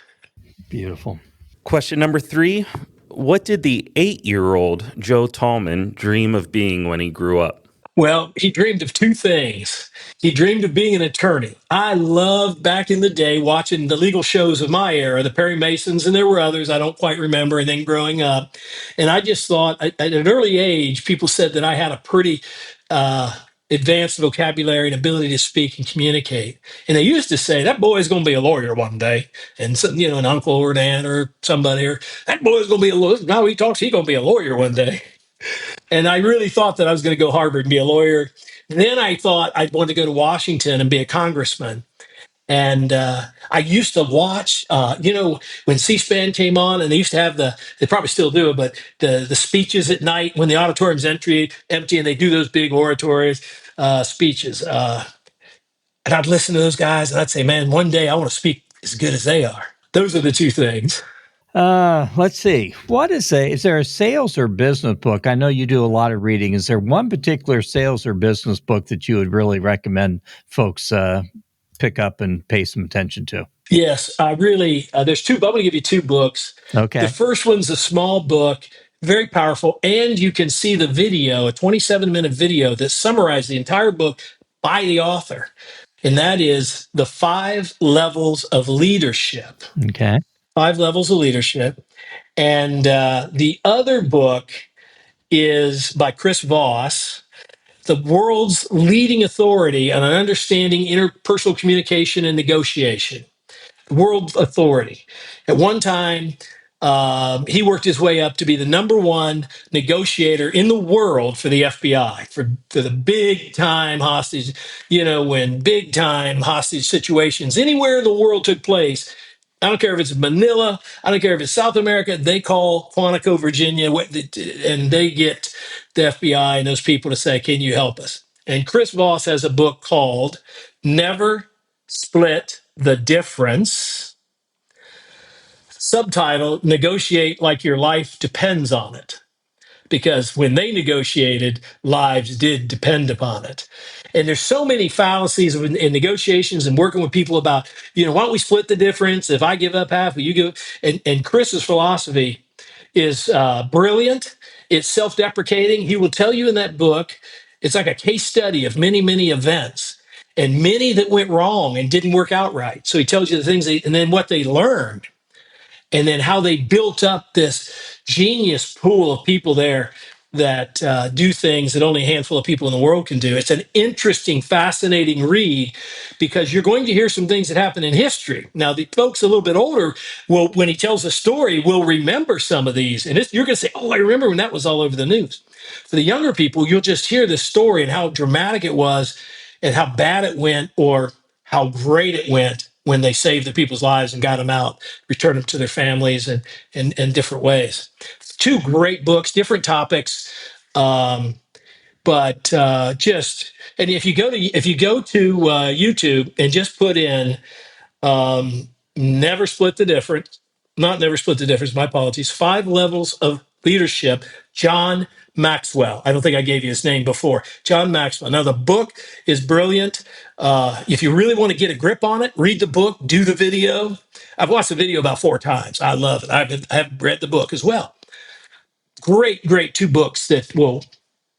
Beautiful. Question number three: what did the 8-year-old Joe Talmon dream of being when he grew up? Well, he dreamed of two things. He dreamed of being an attorney. I loved back in the day watching the legal shows of my era, the Perry Masons, and there were others I don't quite remember, and then growing up. And I just thought at an early age, people said that I had a pretty advanced vocabulary and ability to speak and communicate. And they used to say, that boy is going to be a lawyer one day. And some, an uncle or an aunt or somebody, or that boy is going to be a lawyer. Now he talks, he's going to be a lawyer one day. And I really thought that I was going to go to Harvard and be a lawyer. Then I thought I'd want to go to Washington and be a congressman. And I used to watch, when C-SPAN came on, and they used to have they probably still do it, but the speeches at night when the auditorium's empty, and they do those big oratory speeches. And I'd listen to those guys, and I'd say, man, one day I want to speak as good as they are. Those are the two things. Let's see. Is there a sales or business book? I know you do a lot of reading. Is there one particular sales or business book that you would really recommend folks pick up and pay some attention to? Yes, I really, there's two, I'm going to give you two books. Okay. The first one's a small book, very powerful, and you can see the video, a 27-minute video that summarizes the entire book by the author. And that is The 5 Levels of Leadership. Okay. 5 Levels of Leadership. And the other book is by Chris Voss, the world's leading authority on understanding interpersonal communication and negotiation. World authority. At one time, he worked his way up to be the number one negotiator in the world for the FBI, for the big time hostage, when big time hostage situations anywhere in the world took place. I don't care if it's Manila, I don't care if it's South America, they call Quantico, Virginia, and they get the FBI and those people to say, can you help us? And Chris Voss has a book called Never Split the Difference. Subtitle: Negotiate like your life depends on it. Because when they negotiated, lives did depend upon it. And there's so many fallacies in negotiations and working with people about, why don't we split the difference? If I give up half, will you give? And Chris's philosophy is brilliant. It's self-deprecating. He will tell you in that book, it's like a case study of many, many events and many that went wrong and didn't work out right. So he tells you the things, and then what they learned, and then how they built up this genius pool of people there that do things that only a handful of people in the world can do. It's an interesting, fascinating read because you're going to hear some things that happen in history. Now, the folks a little bit older will, when he tells a story, will remember some of these. And you're going to say, oh, I remember when that was all over the news. For the younger people, you'll just hear this story and how dramatic it was and how bad it went or how great it went when they saved the people's lives and got them out, returned them to their families in different ways. Two great books, different topics, but just, and if you go to YouTube and just put in Never Split the Difference, not Never Split the Difference, my apologies, 5 Levels of Leadership, John Maxwell. I don't think I gave you his name before. John Maxwell. Now, the book is brilliant. If you really want to get a grip on it, read the book, do the video. I've watched the video about 4 times. I love it. I've read the book as well. Great, great 2 books that will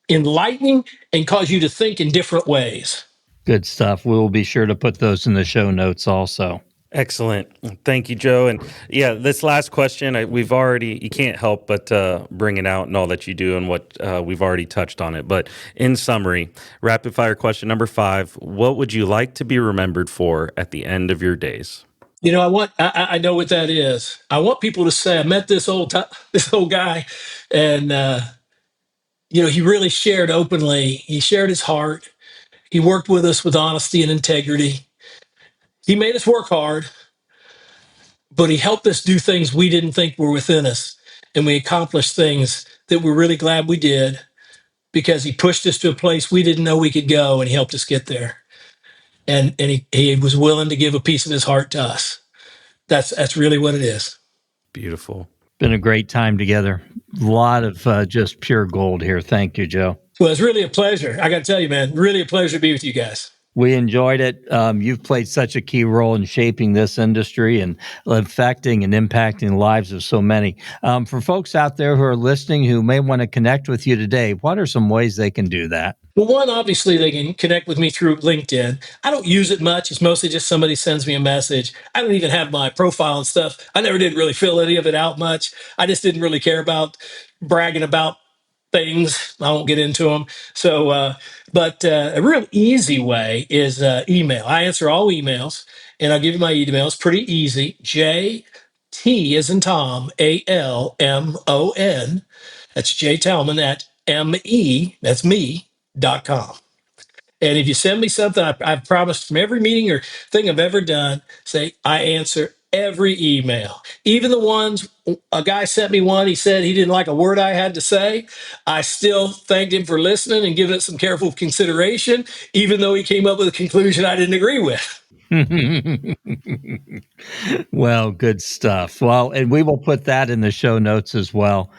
enlighten and cause you to think in different ways. Good stuff. We will be sure to put those in the show notes also. Excellent. Thank you, Joe. And yeah, this last question, you can't help but bring it out and all that you do and what we've already touched on it. But in summary, rapid fire question number 5, what would you like to be remembered for at the end of your days? I know what that is. I want people to say, I met this old guy, and he really shared openly. He shared his heart. He worked with us with honesty and integrity. He made us work hard, but he helped us do things we didn't think were within us. And we accomplished things that we're really glad we did because he pushed us to a place we didn't know we could go, and he helped us get there. And he was willing to give a piece of his heart to us. That's really what it is. Beautiful. Been a great time together. A lot of just pure gold here. Thank you, Joe. Well, it's really a pleasure. I got to tell you, man, really a pleasure to be with you guys. We enjoyed it. You've played such a key role in shaping this industry and affecting and impacting the lives of so many. For folks out there who are listening who may want to connect with you today, what are some ways they can do that? Well, one, obviously, they can connect with me through LinkedIn. I don't use it much. It's mostly just somebody sends me a message. I don't even have my profile and stuff. I never did really fill any of it out much. I just didn't really care about bragging about things. I won't get into them. So, but a real easy way is email. I answer all emails, and I'll give you my email. It's pretty easy. JT as in Tom, ALMON. That's J Talmon at that's me.com. And if you send me something, I've promised from every meeting or thing I've ever done, say, I answer every email. Even the ones, a guy sent me one, he said he didn't like a word I had to say. I still thanked him for listening and giving it some careful consideration, even though he came up with a conclusion I didn't agree with. Well, good stuff. Well, and we will put that in the show notes as well.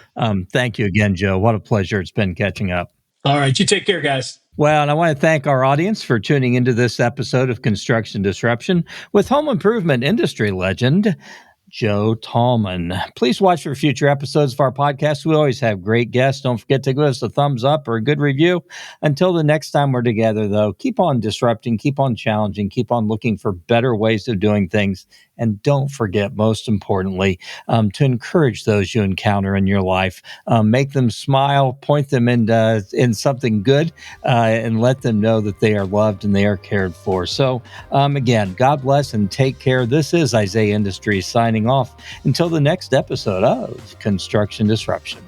Thank you again, Joe. What a pleasure it's been catching up. All right. You take care, guys. Well, and I want to thank our audience for tuning into this episode of Construction Disruption with home improvement industry legend, Joe Talmon. Please watch for future episodes of our podcast. We always have great guests. Don't forget to give us a thumbs up or a good review. Until the next time we're together, though, keep on disrupting, keep on challenging, keep on looking for better ways of doing things. And don't forget, most importantly, to encourage those you encounter in your life. Make them smile, point them in something good, and let them know that they are loved and they are cared for. So, again, God bless and take care. This is Isaiah Industries signing off until the next episode of Construction Disruption.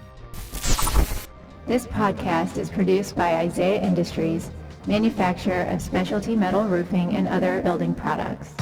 This podcast is produced by Isaiah Industries, manufacturer of specialty metal roofing and other building products.